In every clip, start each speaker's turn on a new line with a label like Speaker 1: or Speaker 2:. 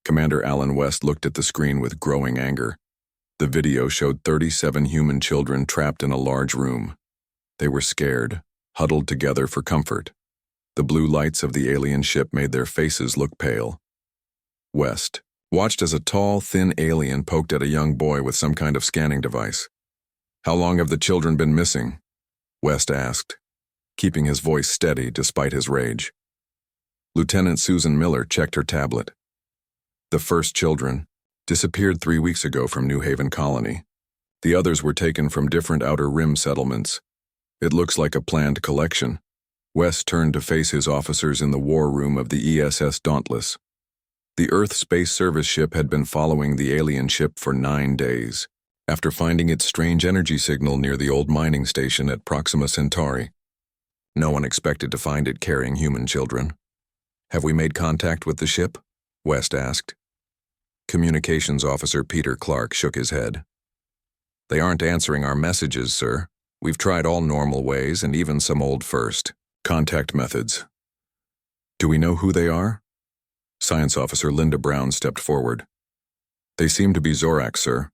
Speaker 1: Commander Alan West looked at the screen with growing anger. The video showed 37 human children trapped in a large room. They were scared, huddled together for comfort. The blue lights of the alien ship made their faces look pale. West watched as a tall, thin alien poked at a young boy with some kind of scanning device. "How long have the children been missing?" West asked, keeping his voice steady despite his rage. Lieutenant Susan Miller checked her tablet. The first children disappeared 3 weeks ago from New Haven Colony. The others were taken from different Outer Rim settlements. It looks like a planned collection. West turned to face his officers in the war room of the ESS Dauntless. The Earth Space Service ship had been following the alien ship for 9 days, after finding its strange energy signal near the old mining station at Proxima Centauri. No one expected to find it carrying human children. "Have we made contact with the ship?" West asked. Communications Officer Peter Clark shook his head. "They aren't answering our messages, sir. We've tried all normal ways and even some old first contact methods." "Do we know who they are?" Science Officer Linda Brown stepped forward. "They seem to be Zorak, sir.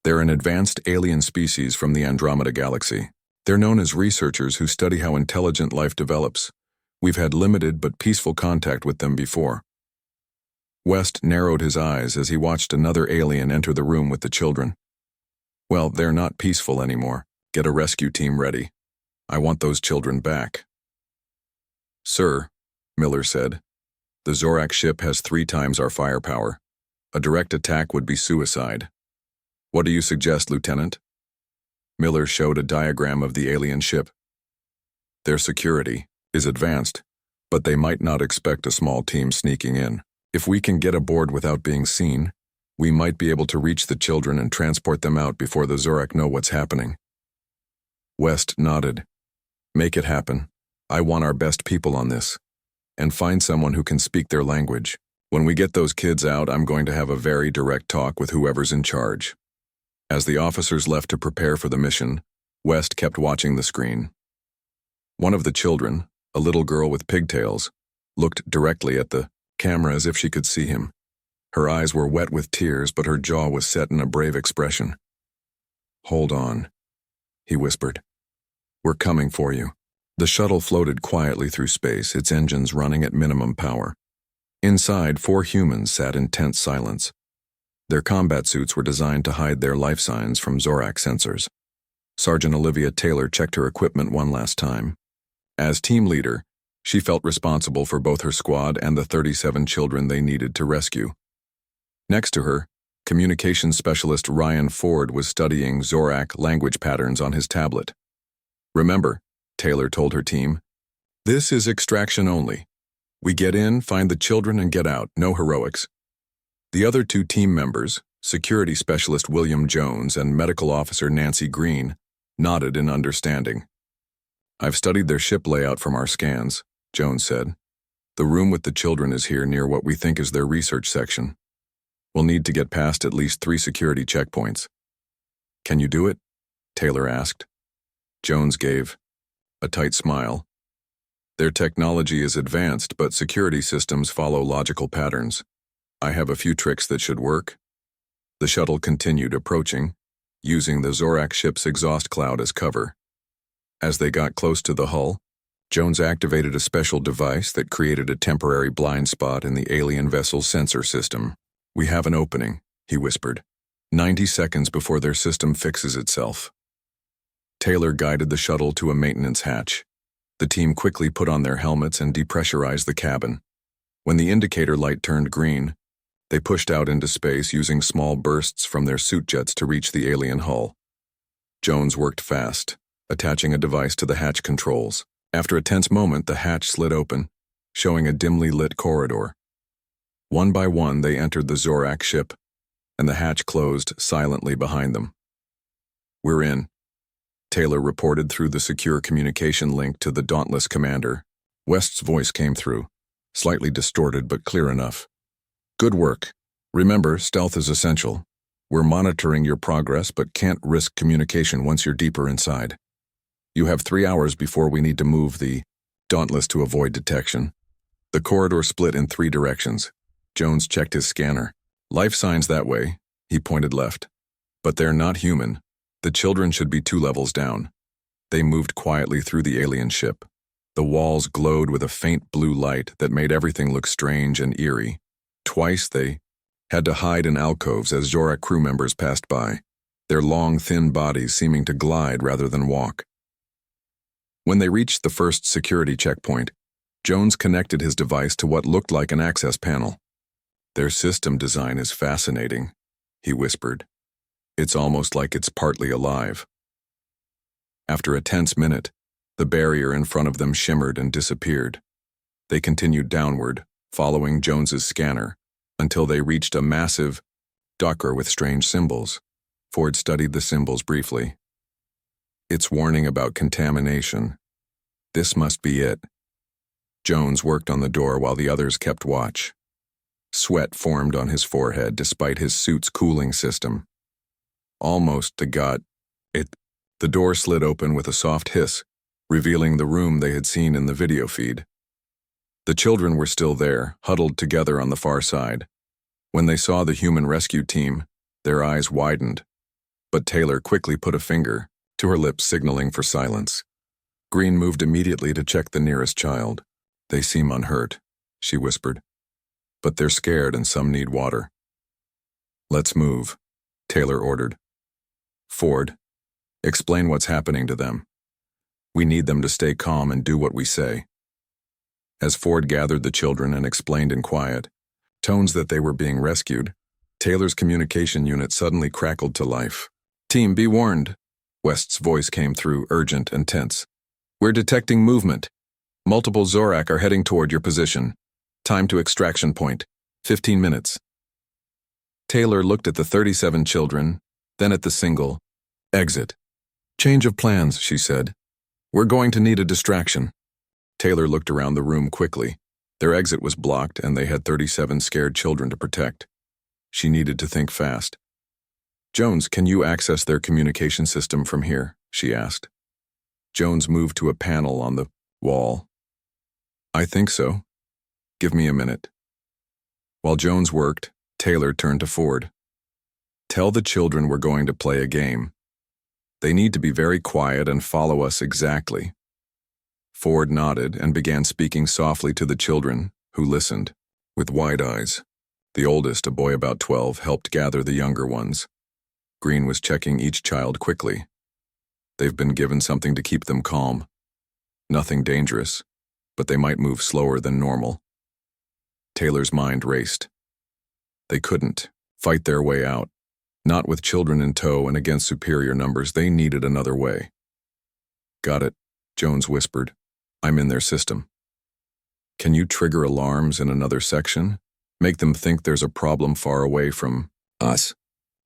Speaker 1: They're an advanced alien species from the Andromeda Galaxy. They're known as researchers who study how intelligent life develops. We've had limited but peaceful contact with them before." West narrowed his eyes as he watched another alien enter the room with the children. "Well, they're not peaceful anymore. Get a rescue team ready. I want those children back." "Sir," Miller said, "the Zorak ship has 3 times our firepower. A direct attack would be suicide. What do you suggest, Lieutenant?" Miller showed a diagram of the alien ship. "Their security is advanced, but they might not expect a small team sneaking in. If we can get aboard without being seen, we might be able to reach the children and transport them out before the Zorak know what's happening." West nodded. "Make it happen. I want our best people on this. And find someone who can speak their language. When we get those kids out, I'm going to have a very direct talk with whoever's in charge." As the officers left to prepare for the mission, West kept watching the screen. One of the children, a little girl with pigtails, looked directly at the camera as if she could see him. Her eyes were wet with tears, but her jaw was set in a brave expression. "Hold on," he whispered. "We're coming for you." The shuttle floated quietly through space, its engines running at minimum power. Inside, 4 humans sat in tense silence. Their combat suits were designed to hide their life signs from Zorak sensors. Sergeant Olivia Taylor checked her equipment one last time. As team leader, she felt responsible for both her squad and the 37 children they needed to rescue. Next to her, communications specialist Ryan Ford was studying Zorak language patterns on his tablet. "Remember," Taylor told her team, "this is extraction only. We get in, find the children, and get out. No heroics." The other 2 team members, security specialist William Jones and medical officer Nancy Green, nodded in understanding. "I've studied their ship layout from our scans," Jones said. "The room with the children is here near what we think is their research section. We'll need to get past at least 3 security checkpoints." "Can you do it?" Taylor asked. Jones gave a tight smile. "Their technology is advanced, but security systems follow logical patterns. I have a few tricks that should work." The shuttle continued approaching, using the Zorak ship's exhaust cloud as cover. As they got close to the hull, Jones activated a special device that created a temporary blind spot in the alien vessel's sensor system. "We have an opening," he whispered. 90 seconds before their system fixes itself." Taylor guided the shuttle to a maintenance hatch. The team quickly put on their helmets and depressurized the cabin. When the indicator light turned green, they pushed out into space using small bursts from their suit jets to reach the alien hull. Jones worked fast, attaching a device to the hatch controls. After a tense moment, the hatch slid open, showing a dimly lit corridor. One by one, they entered the Zorak ship, and the hatch closed silently behind them. "We're in," Taylor reported through the secure communication link to the Dauntless commander. West's voice came through, slightly distorted but clear enough. "Good work. Remember, stealth is essential. We're monitoring your progress but can't risk communication once you're deeper inside. You have 3 hours before we need to move the Dauntless to avoid detection." The corridor split in 3 directions. Jones checked his scanner. Life signs that way. He pointed left. But they're not human. The children should be 2 levels down. They moved quietly through the alien ship. The walls glowed with a faint blue light that made everything look strange and eerie. Twice they had to hide in alcoves as Zorak crew members passed by, their long, thin bodies seeming to glide rather than walk. When they reached the first security checkpoint, Jones connected his device to what looked like an access panel. "Their system design is fascinating," he whispered. "It's almost like it's partly alive." After a tense minute, the barrier in front of them shimmered and disappeared. They continued downward, following Jones's scanner, until they reached a massive docker with strange symbols. Ford studied the symbols briefly. "It's warning about contamination. This must be it." Jones worked on the door while the others kept watch. Sweat formed on his forehead despite his suit's cooling system. Almost got it. The door slid open with a soft hiss, revealing the room they had seen in the video feed. The children were still there, huddled together on the far side. When they saw the human rescue team, their eyes widened. But Taylor quickly put a finger to her lips, signaling for silence. Green moved immediately to check the nearest child. "They seem unhurt," she whispered. "But they're scared and some need water." "Let's move," Taylor ordered. "Ford, explain what's happening to them. We need them to stay calm and do what we say." As Ford gathered the children and explained in quiet tones that they were being rescued, Taylor's communication unit suddenly crackled to life. "Team, be warned," West's voice came through, urgent and tense. "We're detecting movement. Multiple Zorak are heading toward your position. Time to extraction point, 15 minutes. Taylor looked at the 37 children, then at the single. "Exit." "Change of plans," she said. "We're going to need a distraction." Taylor looked around the room quickly. Their exit was blocked and they had 37 scared children to protect. She needed to think fast. "Jones, can you access their communication system from here?" she asked. Jones moved to a panel on the wall. "I think so. Give me a minute." While Jones worked, Taylor turned to Ford. "Tell the children we're going to play a game. They need to be very quiet and follow us exactly." Ford nodded and began speaking softly to the children, who listened, with wide eyes. The oldest, a boy about 12, helped gather the younger ones. Green was checking each child quickly. They've been given something to keep them calm. Nothing dangerous, but they might move slower than normal. Taylor's mind raced. They couldn't fight their way out. Not with children in tow and against superior numbers. They needed another way. "Got it," Jones whispered. "I'm in their system." "Can you trigger alarms in another section? Make them think there's a problem far away from us?"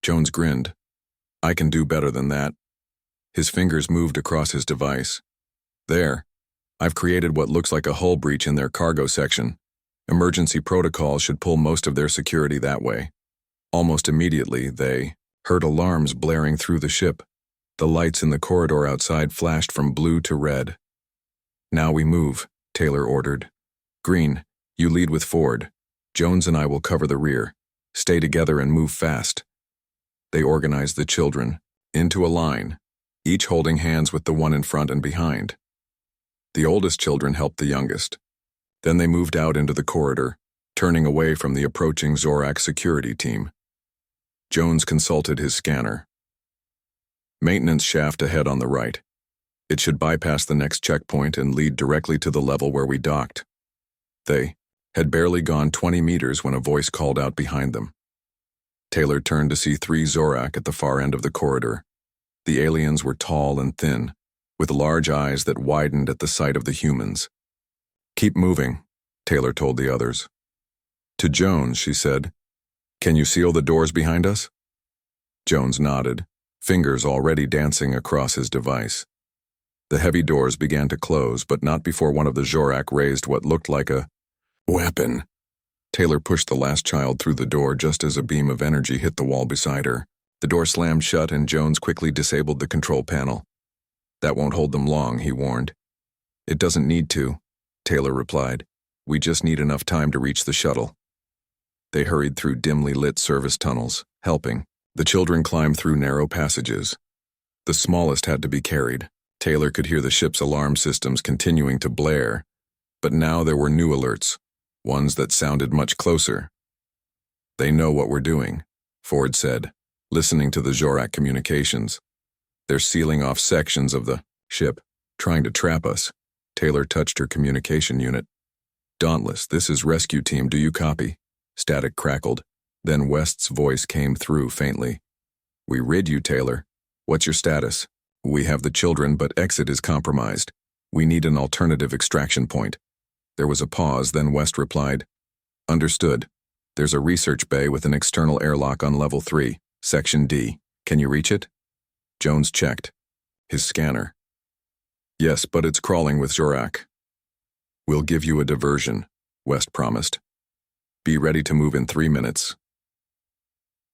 Speaker 1: Jones grinned. "I can do better than that." His fingers moved across his device. "There. I've created what looks like a hull breach in their cargo section. Emergency protocols should pull most of their security that way." Almost immediately, they heard alarms blaring through the ship. The lights in the corridor outside flashed from blue to red. "Now we move," Taylor ordered. "Green, you lead with Ford. Jones and I will cover the rear. Stay together and move fast." They organized the children into a line, each holding hands with the one in front and behind. The oldest children helped the youngest. Then they moved out into the corridor, turning away from the approaching Zorak security team. Jones consulted his scanner. "Maintenance shaft ahead on the right. It should bypass the next checkpoint and lead directly to the level where we docked." They had barely gone 20 meters when a voice called out behind them. Taylor turned to see 3 Zorak at the far end of the corridor. The aliens were tall and thin, with large eyes that widened at the sight of the humans. "Keep moving," Taylor told the others. To Jones, she said, "Can you seal the doors behind us?" Jones nodded, fingers already dancing across his device. The heavy doors began to close, but not before one of the Zorak raised what looked like a weapon. Taylor pushed the last child through the door just as a beam of energy hit the wall beside her. The door slammed shut and Jones quickly disabled the control panel. "That won't hold them long," he warned. "It doesn't need to," Taylor replied. "We just need enough time to reach the shuttle." They hurried through dimly lit service tunnels, helping. The children climbed through narrow passages. The smallest had to be carried. Taylor could hear the ship's alarm systems continuing to blare, but now there were new alerts, ones that sounded much closer. "They know what we're doing," Ford said, listening to the Zorak communications. "They're sealing off sections of the ship, trying to trap us." Taylor touched her communication unit. "Dauntless, this is rescue team, do you copy?" Static crackled. Then West's voice came through faintly. "We rid you, Taylor. What's your status?" "We have the children, but exit is compromised. We need an alternative extraction point." There was a pause, then West replied, "Understood. There's a research bay with an external airlock on level 3, section D. Can you reach it?" Jones checked his scanner. "Yes, but it's crawling with Zorak." "We'll give you a diversion," West promised. "Be ready to move in 3 minutes."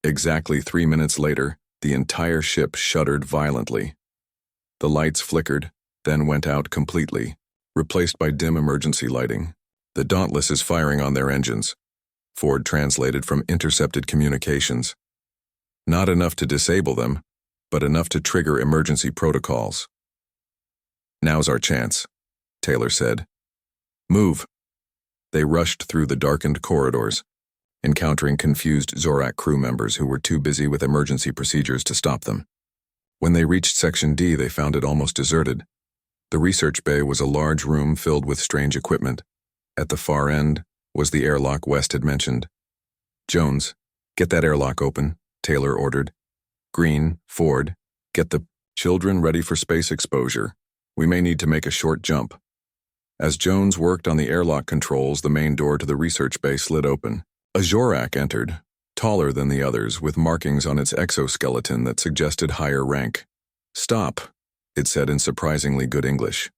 Speaker 1: Exactly 3 minutes later, the entire ship shuddered violently. The lights flickered, then went out completely, replaced by dim emergency lighting. "The Dauntless is firing on their engines," Ford translated from intercepted communications. "Not enough to disable them, but enough to trigger emergency protocols." "Now's our chance," Taylor said. "Move." They rushed through the darkened corridors, encountering confused Zorak crew members who were too busy with emergency procedures to stop them. When they reached Section D, they found it almost deserted. The research bay was a large room filled with strange equipment. At the far end was the airlock West had mentioned. "Jones, get that airlock open," Taylor ordered. "Green, Ford, get the children ready for space exposure. We may need to make a short jump." As Jones worked on the airlock controls, the main door to the research bay slid open. A Zorak entered, taller than the others, with markings on its exoskeleton that suggested higher rank. "Stop," it said in surprisingly good English.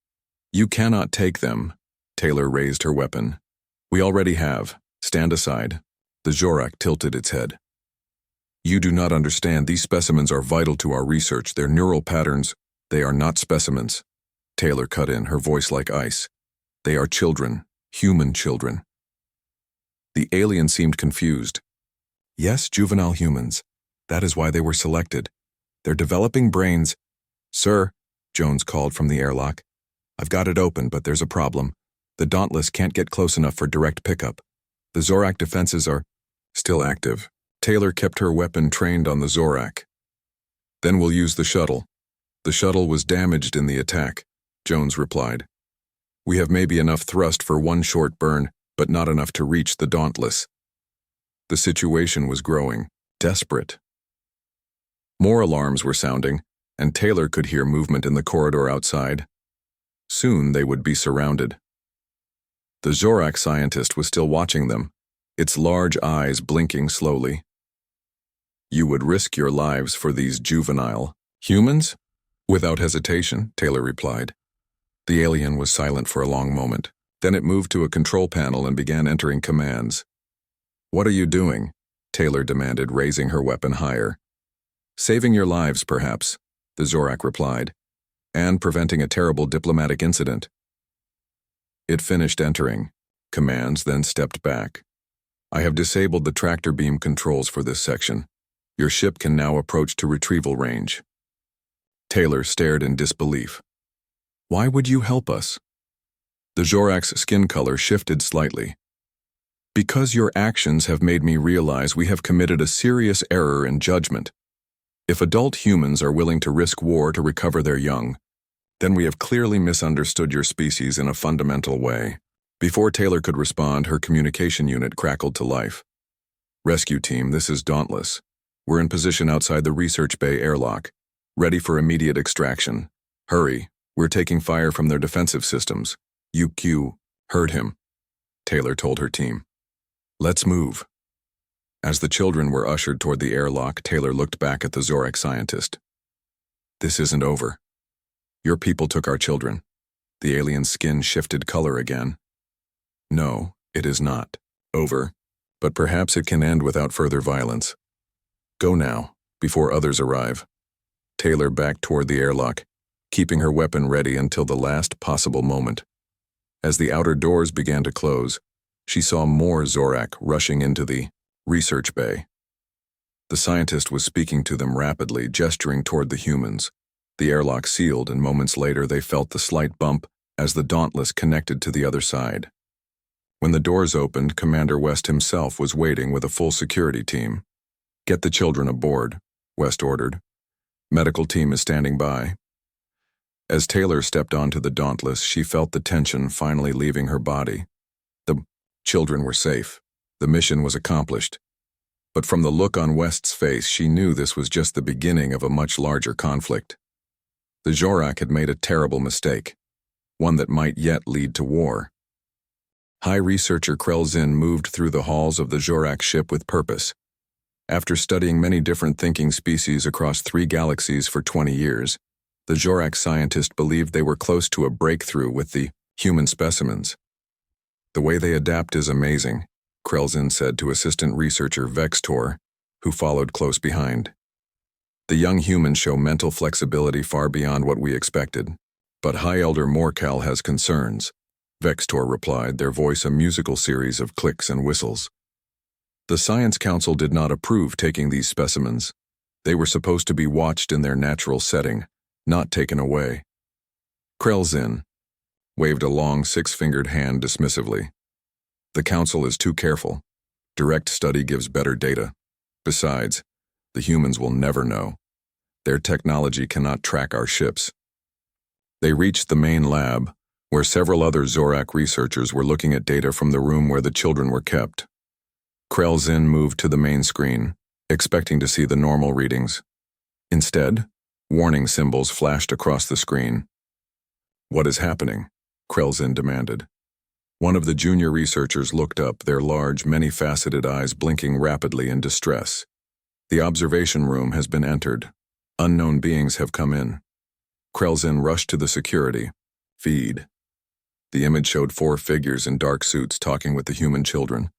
Speaker 1: "You cannot take them." Taylor raised her weapon. "We already have. Stand aside." The Zorak tilted its head. "You do not understand. These specimens are vital to our research. Their neural patterns, they are not specimens." Taylor cut in, her voice like ice. "They are children, human children." The alien seemed confused. "Yes, juvenile humans. That is why they were selected. They're developing brains." "Sir," Jones called from the airlock. "I've got it open, but there's a problem. The Dauntless can't get close enough for direct pickup. The Zorak defenses are still active." Taylor kept her weapon trained on the Zorak. "Then we'll use the shuttle." "The shuttle was damaged in the attack," Jones replied. "We have maybe enough thrust for one short burn, but not enough to reach the Dauntless." The situation was growing desperate. More alarms were sounding, and Taylor could hear movement in the corridor outside. Soon they would be surrounded. The Zorak scientist was still watching them, its large eyes blinking slowly. "You would risk your lives for these juvenile humans?" "Without hesitation," Taylor replied. The alien was silent for a long moment. Then it moved to a control panel and began entering commands. "What are you doing?" Taylor demanded, raising her weapon higher. "Saving your lives, perhaps," the Zorak replied, "and preventing a terrible diplomatic incident." It finished entering commands, then stepped back. "I have disabled the tractor beam controls for this section. Your ship can now approach to retrieval range." Taylor stared in disbelief. "Why would you help us?" The Zorak's skin color shifted slightly. "Because your actions have made me realize we have committed a serious error in judgment. If adult humans are willing to risk war to recover their young, then we have clearly misunderstood your species in a fundamental way." Before Taylor could respond, her communication unit crackled to life. "Rescue team, this is Dauntless. We're in position outside the research bay airlock, ready for immediate extraction. Hurry, we're taking fire from their defensive systems." "UQ, heard him," Taylor told her team. "Let's move." As the children were ushered toward the airlock, Taylor looked back at the Zorak scientist. "This isn't over. Your people took our children." The alien's skin shifted color again. "No, it is not over, but perhaps it can end without further violence. Go now, before others arrive." Taylor backed toward the airlock, keeping her weapon ready until the last possible moment. As the outer doors began to close, she saw more Zorak rushing into the Research bay. The scientist was speaking to them rapidly, gesturing toward the humans. The airlock sealed, and moments later they felt the slight bump as the Dauntless connected to the other side. When the doors opened, Commander West himself was waiting with a full security team. "Get the children aboard," West ordered. "Medical team is standing by." As Taylor stepped onto the Dauntless, she felt the tension finally leaving her body. The children were safe. The mission was accomplished. But from the look on West's face, she knew this was just the beginning of a much larger conflict. The Zorak had made a terrible mistake, one that might yet lead to war. High Researcher Krell-Zin moved through the halls of the Zorak ship with purpose. After studying many different thinking species across 3 galaxies for 20 years, the Zorak scientist believed they were close to a breakthrough with the human specimens. "The way they adapt is amazing," Krell-Zin said to assistant researcher Vextor, who followed close behind. "The young humans show mental flexibility far beyond what we expected. But High Elder Morcal has concerns," Vextor replied, their voice a musical series of clicks and whistles. "The Science Council did not approve taking these specimens. They were supposed to be watched in their natural setting, not taken away." Krell-Zin waved a long 6-fingered hand dismissively. "The Council is too careful. Direct study gives better data. Besides, the humans will never know. Their technology cannot track our ships." They reached the main lab, where several other Zorak researchers were looking at data from the room where the children were kept. Krell-Zin moved to the main screen, expecting to see the normal readings. Instead, warning symbols flashed across the screen. "What is happening?" Krell-Zin demanded. One of the junior researchers looked up, their large, many-faceted eyes blinking rapidly in distress. "The observation room has been entered. Unknown beings have come in." Krell-Zin rushed to the security. "Feed." The image showed 4 figures in dark suits talking with the human children.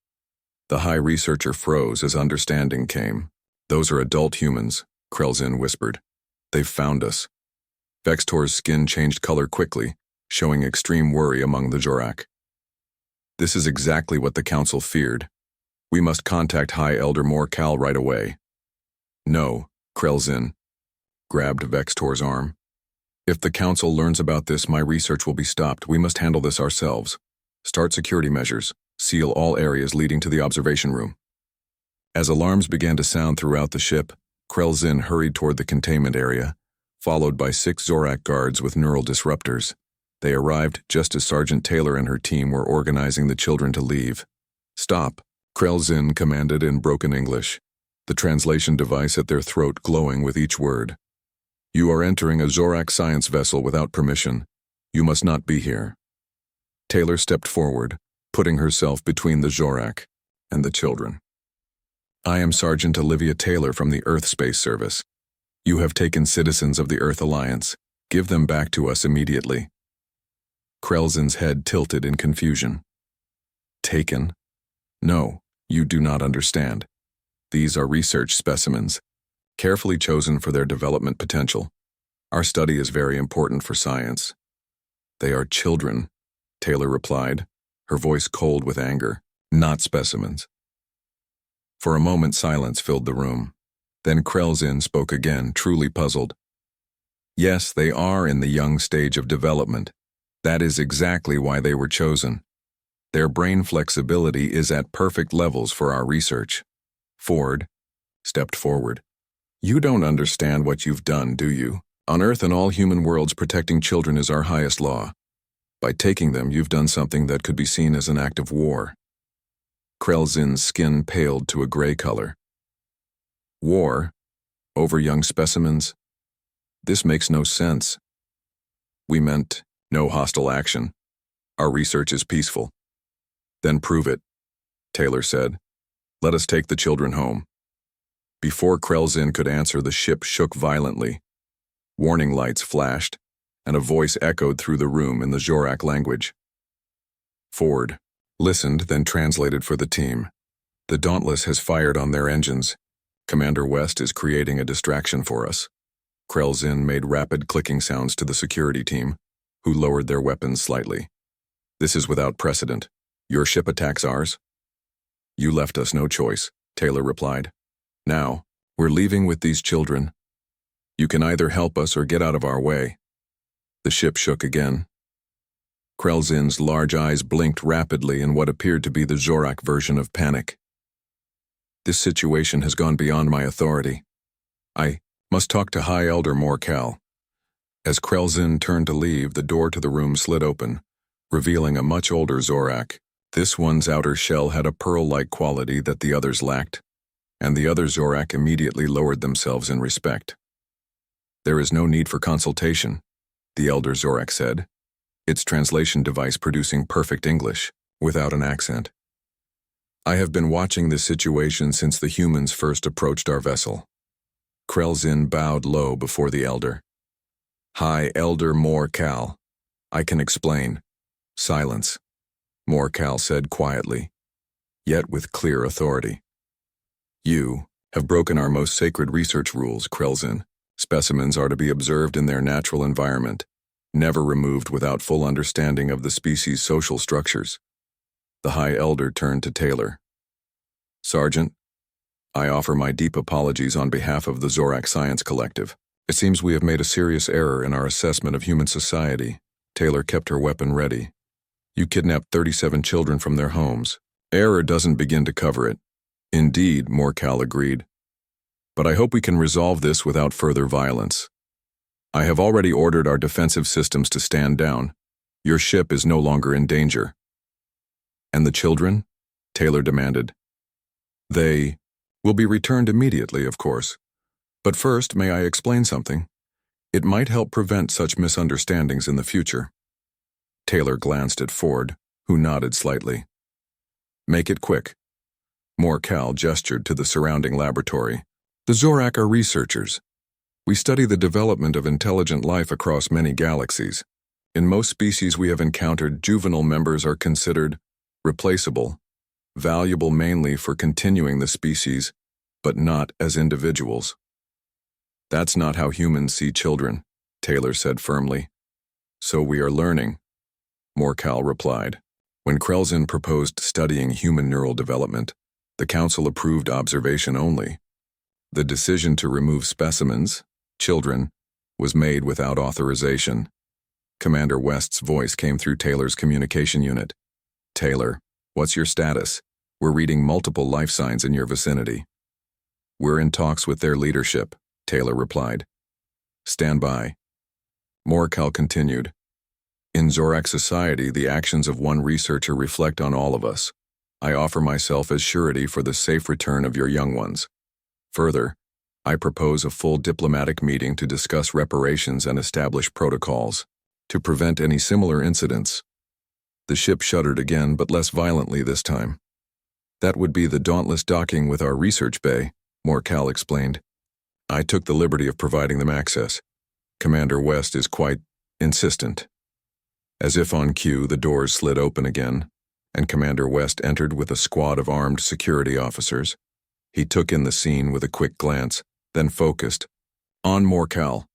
Speaker 1: The High Researcher froze as understanding came. "Those are adult humans," Krell-Zin whispered. "They've found us." Vextor's skin changed color quickly, showing extreme worry among the Zorak. "This is exactly what the Council feared. We must contact High Elder Morcal right away." "No," Krell-Zin grabbed Vextor's arm. "If the Council learns about this, my research will be stopped. We must handle this ourselves. Start security measures. Seal all areas leading to the observation room." As alarms began to sound throughout the ship, Krell-Zin hurried toward the containment area, followed by 6 Zorak guards with neural disruptors. They arrived just as Sergeant Taylor and her team were organizing the children to leave. "Stop," Krell-Zin commanded in broken English, the translation device at their throat glowing with each word. "You are entering a Zorak science vessel without permission. You must not be here." Taylor stepped forward, putting herself between the Zorak and the children. "I am Sergeant Olivia Taylor from the Earth Space Service. You have taken citizens of the Earth Alliance. Give them back to us immediately." Krell-Zin's head tilted in confusion. "Taken? No, you do not understand. These are research specimens, carefully chosen for their development potential. Our study is very important for science." "They are children," Taylor replied, her voice cold with anger, "not specimens." For a moment silence filled the room. Then Krell-Zin spoke again, truly puzzled. "Yes, they are in the young stage of development. That is exactly why they were chosen. Their brain flexibility is at perfect levels for our research." Ford stepped forward. "You don't understand what you've done, do you? On Earth and all human worlds, protecting children is our highest law. By taking them, you've done something that could be seen as an act of war." Krell-Zin's skin paled to a gray color. "War? Over young specimens? This makes no sense. We meant no hostile action. Our research is peaceful." "Then prove it," Taylor said. "Let us take the children home." Before Krell-Zin could answer, the ship shook violently. Warning lights flashed, and a voice echoed through the room in the Zorak language. Ford listened, then translated for the team. "The Dauntless has fired on their engines. Commander West is creating a distraction for us." Krell-Zin made rapid clicking sounds to the security team, who lowered their weapons slightly. "This is without precedent. Your ship attacks ours? You left us no choice. Taylor replied. Now, we're leaving with these children. You can either help us or get out of our way. The ship shook again. Krelzin's large eyes blinked rapidly in what appeared to be the Zorak version of panic. This situation has gone beyond my authority. I must talk to High Elder Morcal. As Krelzin turned to leave, the door to the room slid open, revealing a much older Zorak. This one's outer shell had a pearl-like quality that the others lacked, and the other Zorak immediately lowered themselves in respect. There is no need for consultation, the elder Zorak said, its translation device producing perfect English, without an accent. I have been watching this situation since the humans first approached our vessel. Krelzin bowed low before the elder. High Elder Morcal, I can explain. Silence, Morcal said quietly, yet with clear authority. You have broken our most sacred research rules, Krelzin. Specimens are to be observed in their natural environment, never removed without full understanding of the species' social structures. The High Elder turned to Taylor. Sergeant, I offer my deep apologies on behalf of the Zorak Science Collective. It seems we have made a serious error in our assessment of human society. Taylor kept her weapon ready. You kidnapped 37 children from their homes. Error doesn't begin to cover it. Indeed, Morcal agreed. But I hope we can resolve this without further violence. I have already ordered our defensive systems to stand down. Your ship is no longer in danger. And the children? Taylor demanded. They will be returned immediately, of course. But first, may I explain something? It might help prevent such misunderstandings in the future. Taylor glanced at Ford, who nodded slightly. Make it quick. Morcal gestured to the surrounding laboratory. The Zorak are researchers. We study the development of intelligent life across many galaxies. In most species we have encountered, juvenile members are considered replaceable, valuable mainly for continuing the species, but not as individuals. That's not how humans see children, Taylor said firmly. So we are learning, Morcal replied. When Krelzin proposed studying human neural development, the Council approved observation only. The decision to remove specimens, children, was made without authorization. Commander West's voice came through Taylor's communication unit. Taylor, what's your status? We're reading multiple life signs in your vicinity. We're in talks with their leadership, Taylor replied. Stand by. Morcal continued. In Zorak society, the actions of one researcher reflect on all of us. I offer myself as surety for the safe return of your young ones. Further, I propose a full diplomatic meeting to discuss reparations and establish protocols to prevent any similar incidents. The ship shuddered again, but less violently this time. That would be the dauntless docking with our research bay, Morcal explained. I took the liberty of providing them access. Commander West is quite insistent. As if on cue, the doors slid open again, and Commander West entered with a squad of armed security officers. He took in the scene with a quick glance, then focused. On Morcal.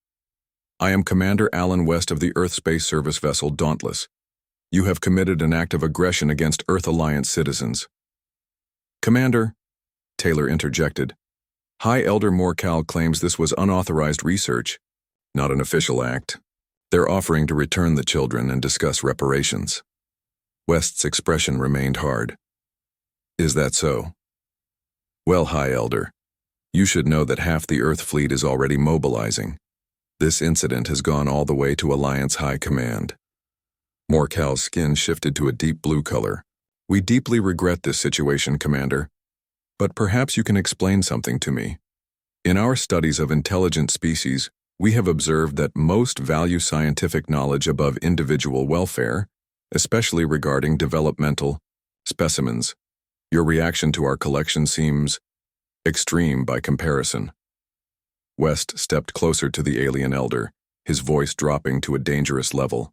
Speaker 1: I am Commander Alan West of the Earth Space Service vessel Dauntless. You have committed an act of aggression against Earth Alliance citizens. Commander, Taylor interjected. High Elder Morcal claims this was unauthorized research, not an official act. They're offering to return the children and discuss reparations. West's expression remained hard. Is that so? Well, High Elder, you should know that half the Earth fleet is already mobilizing. This incident has gone all the way to Alliance High Command. Morcal's skin shifted to a deep blue color. We deeply regret this situation, Commander. But perhaps you can explain something to me. In our studies of intelligent species, we have observed that most value scientific knowledge above individual welfare, especially regarding developmental specimens. Your reaction to our collection seems extreme by comparison. West stepped closer to the alien elder, his voice dropping to a dangerous level.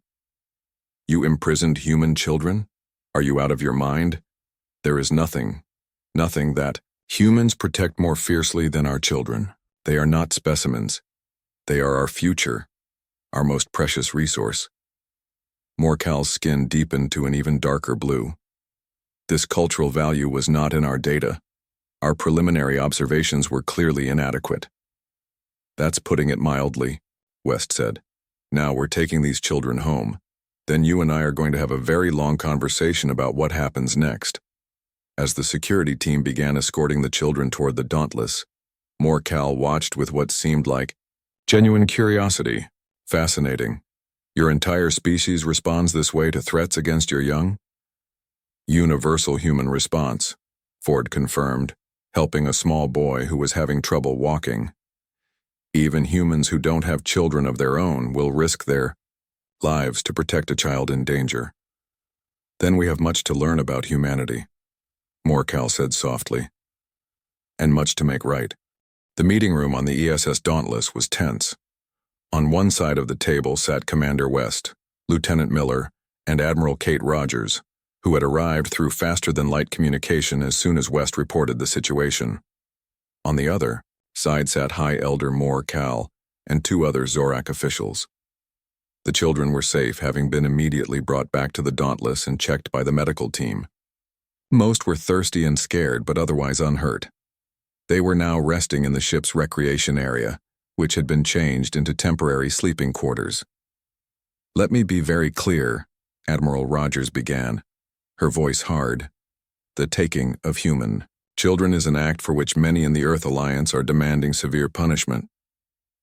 Speaker 1: You imprisoned human children? Are you out of your mind? There is nothing that humans protect more fiercely than our children. They are not specimens. They are our future, our most precious resource. Morcal's skin deepened to an even darker blue. This cultural value was not in our data. Our preliminary observations were clearly inadequate. That's putting it mildly, West said. Now we're taking these children home. Then you and I are going to have a very long conversation about what happens next. As the security team began escorting the children toward the Dauntless, Morcal watched with what seemed like genuine curiosity. Fascinating. Your entire species responds this way to threats against your young? Universal human response, Ford confirmed, helping a small boy who was having trouble walking. Even humans who don't have children of their own will risk their lives to protect a child in danger. Then we have much to learn about humanity, Morcal said softly. And much to make right. The meeting room on the ESS Dauntless was tense. On one side of the table sat Commander West, Lieutenant Miller, and Admiral Kate Rogers, who had arrived through faster-than-light communication as soon as West reported the situation. On the other side sat High Elder Morcal and two other Zorak officials. The children were safe, having been immediately brought back to the Dauntless and checked by the medical team. Most were thirsty and scared, but otherwise unhurt. They were now resting in the ship's recreation area, which had been changed into temporary sleeping quarters. Let me be very clear, Admiral Rogers began, her voice hard. The taking of human children is an act for which many in the Earth Alliance are demanding severe punishment.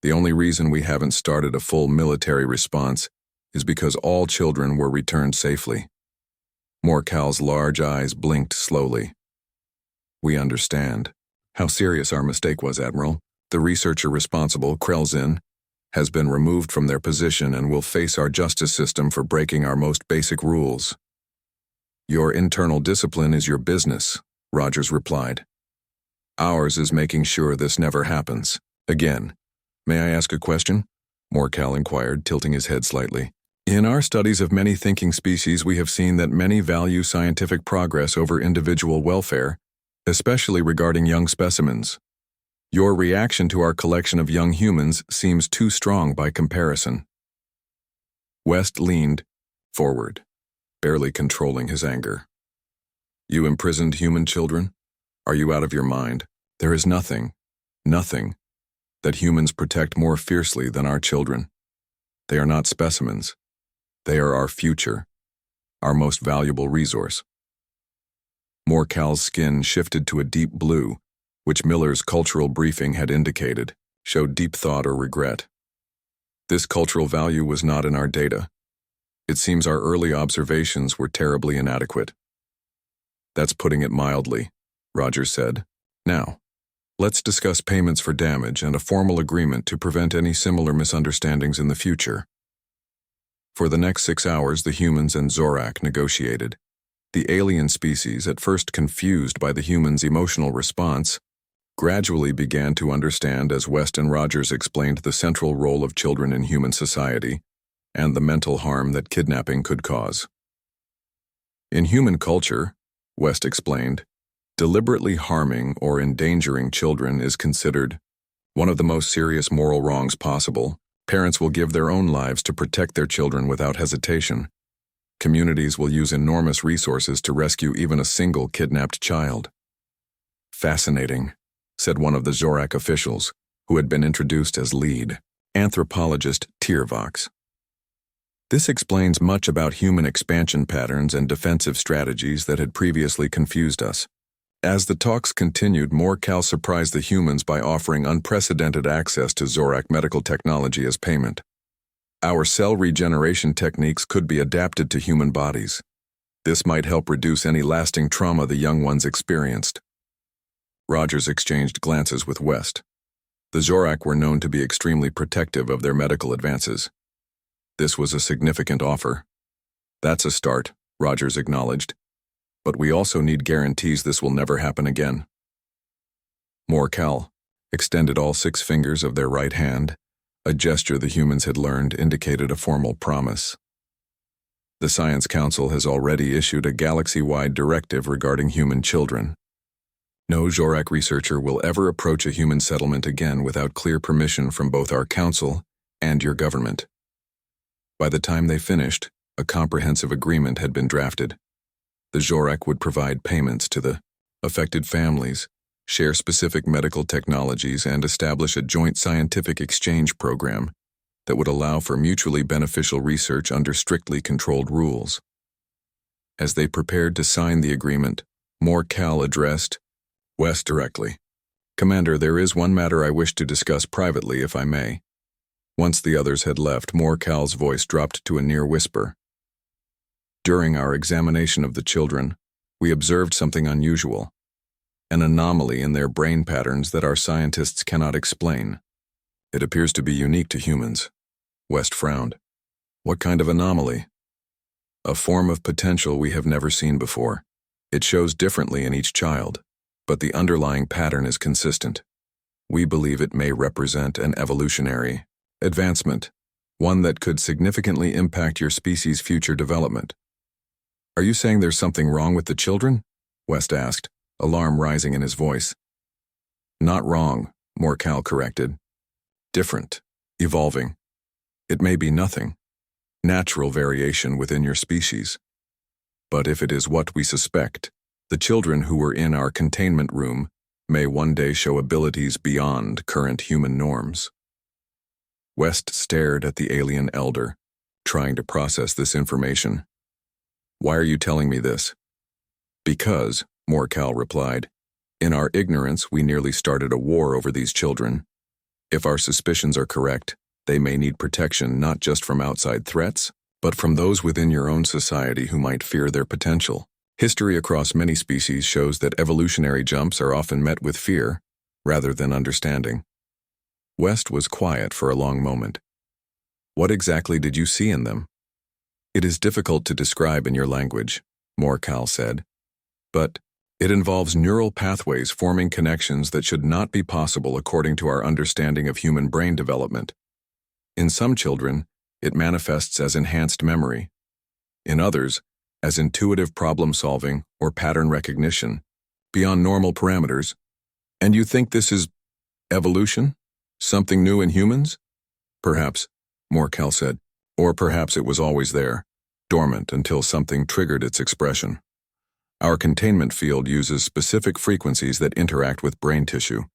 Speaker 1: The only reason we haven't started a full military response is because all children were returned safely. Morcal's large eyes blinked slowly. We understand. How serious our mistake was, Admiral. The researcher responsible, Krelzin, has been removed from their position and will face our justice system for breaking our most basic rules. Your internal discipline is your business, Rogers replied. Ours is making sure this never happens. Again. May I ask a question? Morcal inquired, tilting his head slightly. In our studies of many thinking species, we have seen that many value scientific progress over individual welfare, especially regarding young specimens. Your reaction to our collection of young humans seems too strong by comparison. West leaned forward, barely controlling his anger. You imprisoned human children? Are you out of your mind? There is nothing that humans protect more fiercely than our children. They are not specimens. They are our future, our most valuable resource. Morcal's skin shifted to a deep blue, which Miller's cultural briefing had indicated, showed deep thought or regret. This cultural value was not in our data. It seems our early observations were terribly inadequate. That's putting it mildly, Rogers said. Now, let's discuss payments for damage and a formal agreement to prevent any similar misunderstandings in the future. For the next 6 hours, the humans and Zorak negotiated. The alien species, at first confused by the humans' emotional response, gradually began to understand as West and Rogers explained the central role of children in human society and the mental harm that kidnapping could cause. In human culture, West explained, deliberately harming or endangering children is considered one of the most serious moral wrongs possible. Parents will give their own lives to protect their children without hesitation. Communities will use enormous resources to rescue even a single kidnapped child. Fascinating, said one of the Zorak officials, who had been introduced as lead anthropologist Tiervox. This explains much about human expansion patterns and defensive strategies that had previously confused us. As the talks continued, Morcal surprised the humans by offering unprecedented access to Zorak medical technology as payment. Our cell regeneration techniques could be adapted to human bodies. This might help reduce any lasting trauma the young ones experienced. Rogers exchanged glances with West. The Zorak were known to be extremely protective of their medical advances. This was a significant offer. That's a start, Rogers acknowledged. But we also need guarantees this will never happen again. Morcal extended all 6 fingers of their right hand. A gesture the humans had learned indicated a formal promise. The Science Council has already issued a galaxy-wide directive regarding human children. No Zorak researcher will ever approach a human settlement again without clear permission from both our council and your government. By the time they finished, a comprehensive agreement had been drafted. The Zorak would provide payments to the affected families share specific medical technologies, and establish a joint scientific exchange program that would allow for mutually beneficial research under strictly controlled rules. As they prepared to sign the agreement, Morcal addressed West directly. "Commander, there is one matter I wish to discuss privately, if I may." Once the others had left, Morcal's voice dropped to a near whisper. "During our examination of the children, we observed something unusual, an anomaly in their brain patterns that our scientists cannot explain. It appears to be unique to humans." West frowned. "What kind of anomaly?" "A form of potential we have never seen before. It shows differently in each child, but the underlying pattern is consistent. We believe it may represent an evolutionary advancement, one that could significantly impact your species' future development." "Are you saying there's something wrong with the children?" West asked, alarm rising in his voice. "Not wrong," Morcal corrected. "Different, evolving. It may be nothing, natural variation within your species. But if it is what we suspect, the children who were in our containment room may one day show abilities beyond current human norms." West stared at the alien elder, trying to process this information. "Why are you telling me this?" "Because," Morcal replied, "in our ignorance we nearly started a war over these children. If our suspicions are correct, they may need protection not just from outside threats, but from those within your own society who might fear their potential. History across many species shows that evolutionary jumps are often met with fear, rather than understanding." West was quiet for a long moment. "What exactly did you see in them?" "It is difficult to describe in your language," Morcal said, "but it involves neural pathways forming connections that should not be possible according to our understanding of human brain development. In some children, it manifests as enhanced memory. In others, as intuitive problem-solving or pattern recognition, beyond normal parameters." "And you think this is evolution? Something new in humans?" "Perhaps," Morcal said. "Or perhaps it was always there, dormant until something triggered its expression. Our containment field uses specific frequencies that interact with brain tissue.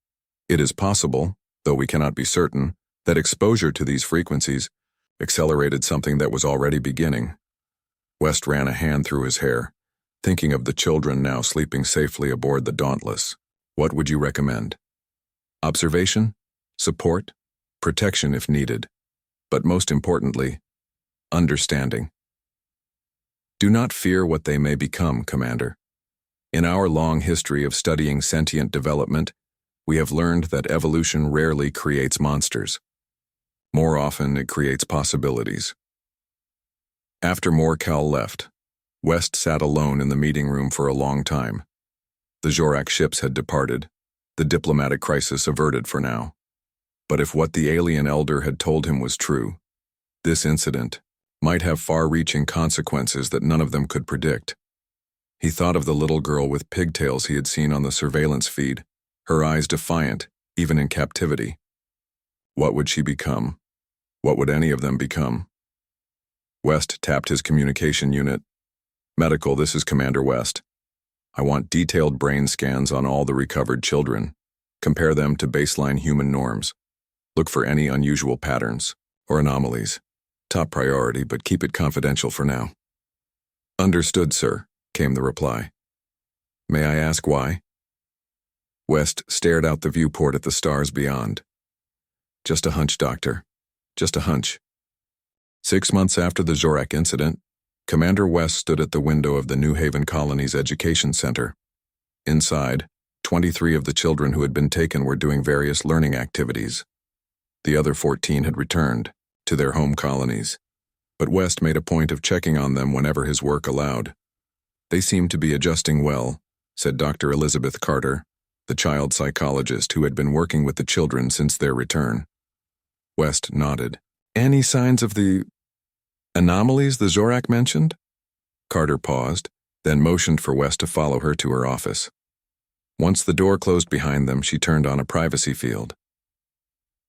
Speaker 1: It is possible, though we cannot be certain, that exposure to these frequencies accelerated something that was already beginning." West ran a hand through his hair, thinking of the children now sleeping safely aboard the Dauntless. "What would you recommend?" "Observation, support, protection if needed, but most importantly, understanding. Do not fear what they may become, Commander. In our long history of studying sentient development, we have learned that evolution rarely creates monsters. More often, it creates possibilities." After Morcal left, West sat alone in the meeting room for a long time. The Zorak ships had departed, the diplomatic crisis averted for now. But if what the alien elder had told him was true, this incident might have far-reaching consequences that none of them could predict. He thought of the little girl with pigtails he had seen on the surveillance feed, her eyes defiant, even in captivity. What would she become? What would any of them become? West tapped his communication unit. "Medical, this is Commander West. I want detailed brain scans on all the recovered children. Compare them to baseline human norms. Look for any unusual patterns or anomalies. Top priority, but keep it confidential for now." "Understood, sir," came the reply. "May I ask why?" West stared out the viewport at the stars beyond. "Just a hunch, Doctor. Just a hunch." 6 months after the Zorak incident, Commander West stood at the window of the New Haven Colony's Education Center. Inside, 23 of the children who had been taken were doing various learning activities. The other 14 had returned to their home colonies, but West made a point of checking on them whenever his work allowed. "They seem to be adjusting well," said Dr. Elizabeth Carter, the child psychologist who had been working with the children since their return. West nodded. "Any signs of the anomalies the Zorak mentioned?" Carter paused, then motioned for West to follow her to her office. Once the door closed behind them, she turned on a privacy field.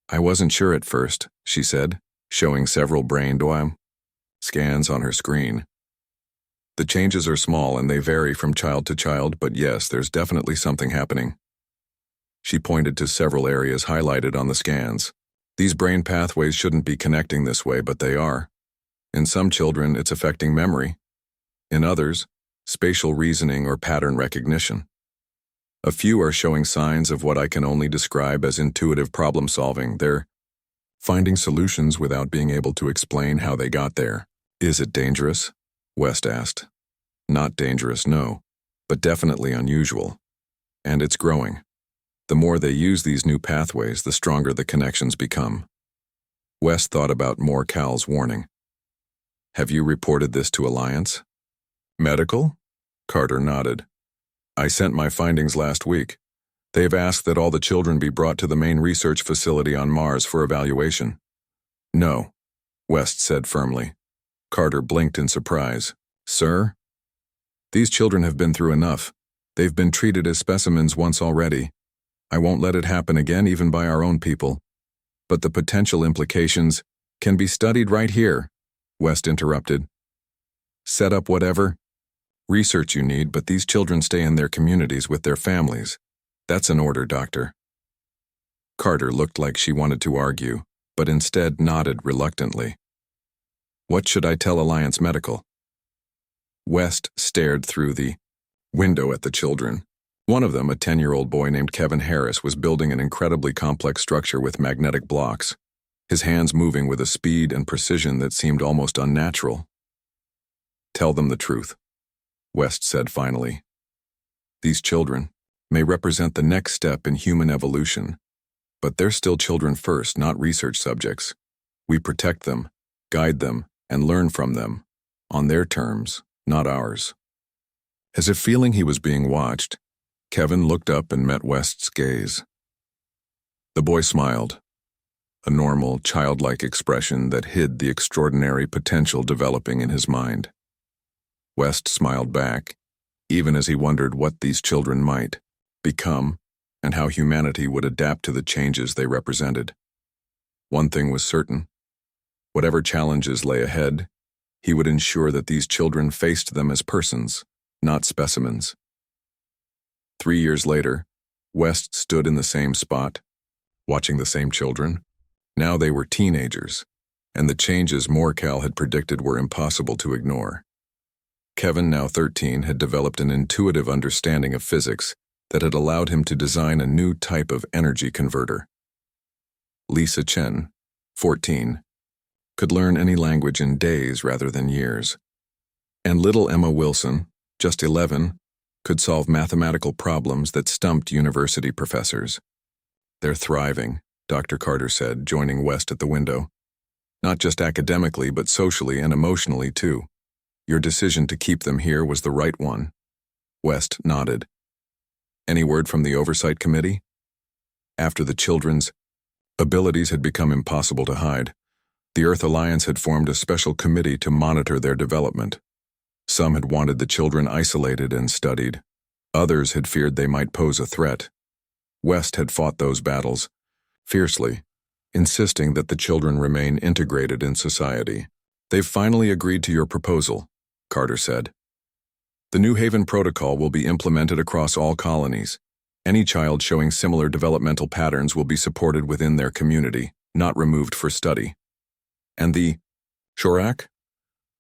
Speaker 1: "I wasn't sure at first," she said, showing several brain scans on her screen. "The changes are small and they vary from child to child, but yes, there's definitely something happening." She pointed to several areas highlighted on the scans. These brain pathways shouldn't be connecting this way, but they are. In some children, it's affecting memory. In others, spatial reasoning or pattern recognition. A few are showing signs of what I can only describe as intuitive problem solving. They're finding solutions without being able to explain how they got there. Is it dangerous? West asked. Not dangerous, no, but definitely unusual. And it's growing. The more they use these new pathways, the stronger the connections become. West thought about Cal's warning. Have you reported this to Alliance? Medical? Carter nodded. I sent my findings last week. They've asked that all the children be brought to the main research facility on Mars for evaluation. No, West said firmly. Carter blinked in surprise. Sir? These children have been through enough. They've been treated as specimens once already. I won't let it happen again, even by our own people. But the potential implications can be studied right here, West interrupted. Set up whatever research you need, but these children stay in their communities with their families. That's an order, Doctor. Carter looked like she wanted to argue, but instead nodded reluctantly. What should I tell Alliance Medical? West stared through the window at the children. One of them, a 10-year-old boy named Kevin Harris, was building an incredibly complex structure with magnetic blocks, his hands moving with a speed and precision that seemed almost unnatural. Tell them the truth, West said finally. These children may represent the next step in human evolution, but they're still children first, not research subjects. We protect them, guide them, and learn from them, on their terms, not ours. As if feeling he was being watched, Kevin looked up and met West's gaze. The boy smiled, a normal, childlike expression that hid the extraordinary potential developing in his mind. West smiled back, even as he wondered what these children might become and how humanity would adapt to the changes they represented. One thing was certain. Whatever challenges lay ahead, he would ensure that these children faced them as persons, not specimens. 3 years later, West stood in the same spot, watching the same children. Now they were teenagers, and the changes Cal had predicted were impossible to ignore. Kevin, now 13, had developed an intuitive understanding of physics that had allowed him to design a new type of energy converter. Lisa Chen, 14, could learn any language in days rather than years. And little Emma Wilson, just 11, could solve mathematical problems that stumped university professors. They're thriving, Dr. Carter said, joining West at the window. Not just academically, but socially and emotionally, too. Your decision to keep them here was the right one. West nodded. Any word from the Oversight Committee? After the children's abilities had become impossible to hide, the Earth Alliance had formed a special committee to monitor their development. Some had wanted the children isolated and studied. Others had feared they might pose a threat. West had fought those battles fiercely, insisting that the children remain integrated in society. They've finally agreed to your proposal, Carter said. The New Haven Protocol will be implemented across all colonies. Any child showing similar developmental patterns will be supported within their community, not removed for study. And the Shorak?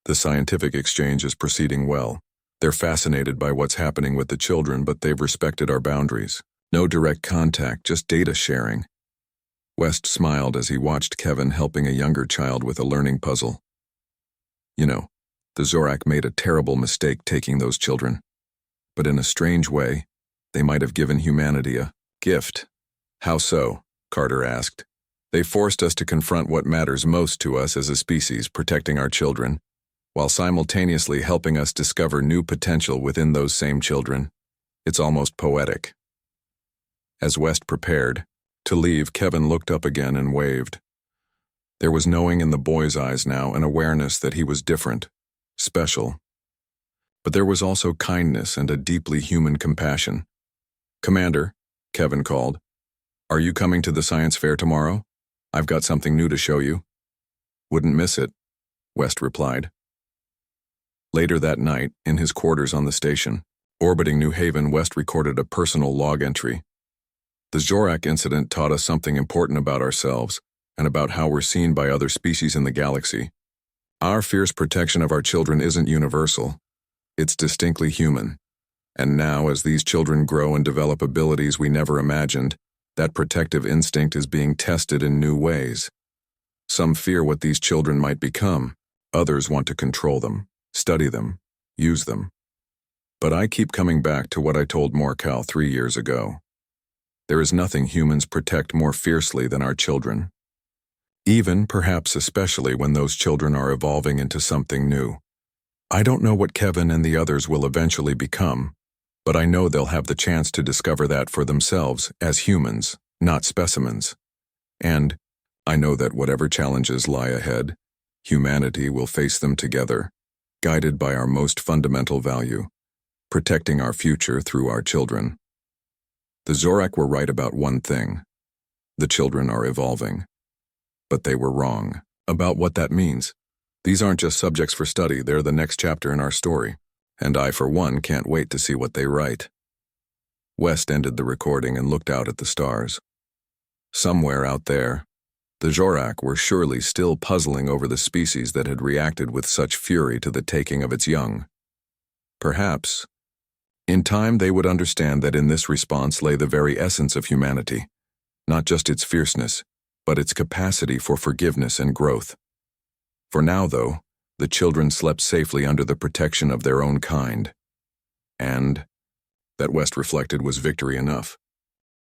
Speaker 1: The scientific exchange is proceeding well. They're fascinated by what's happening with the children, but they've respected our boundaries. No direct contact, just data sharing. West smiled as he watched Kevin helping a younger child with a learning puzzle. You know, the Zorak made a terrible mistake taking those children. But in a strange way, they might have given humanity a gift. How so? Carter asked. They forced us to confront what matters most to us as a species, protecting our children, while simultaneously helping us discover new potential within those same children. It's almost poetic. As West prepared to leave, Kevin looked up again and waved. There was knowing in the boy's eyes now, an awareness that he was different, special. But there was also kindness and a deeply human compassion. Commander, Kevin called, are you coming to the science fair tomorrow? I've got something new to show you. Wouldn't miss it, West replied. Later that night, in his quarters on the station, orbiting New Haven, West recorded a personal log entry. The Zorak incident taught us something important about ourselves and about how we're seen by other species in the galaxy. Our fierce protection of our children isn't universal. It's distinctly human. And now, as these children grow and develop abilities we never imagined, that protective instinct is being tested in new ways. Some fear what these children might become. Others want to control them, study them, use them. But I keep coming back to what I told Morcal 3 years ago. There is nothing humans protect more fiercely than our children. Even, perhaps especially, when those children are evolving into something new. I don't know what Kevin and the others will eventually become, but I know they'll have the chance to discover that for themselves as humans, not specimens. And I know that whatever challenges lie ahead, humanity will face them together, guided by our most fundamental value, protecting our future through our children. The Zorak were right about one thing. The children are evolving. But they were wrong about what that means. These aren't just subjects for study, they're the next chapter in our story. And I, for one, can't wait to see what they write. West ended the recording and looked out at the stars. Somewhere out there, the Zorak were surely still puzzling over the species that had reacted with such fury to the taking of its young. Perhaps, in time they would understand that in this response lay the very essence of humanity, not just its fierceness, but its capacity for forgiveness and growth. For now, though, the children slept safely under the protection of their own kind. And that, West reflected, was victory enough.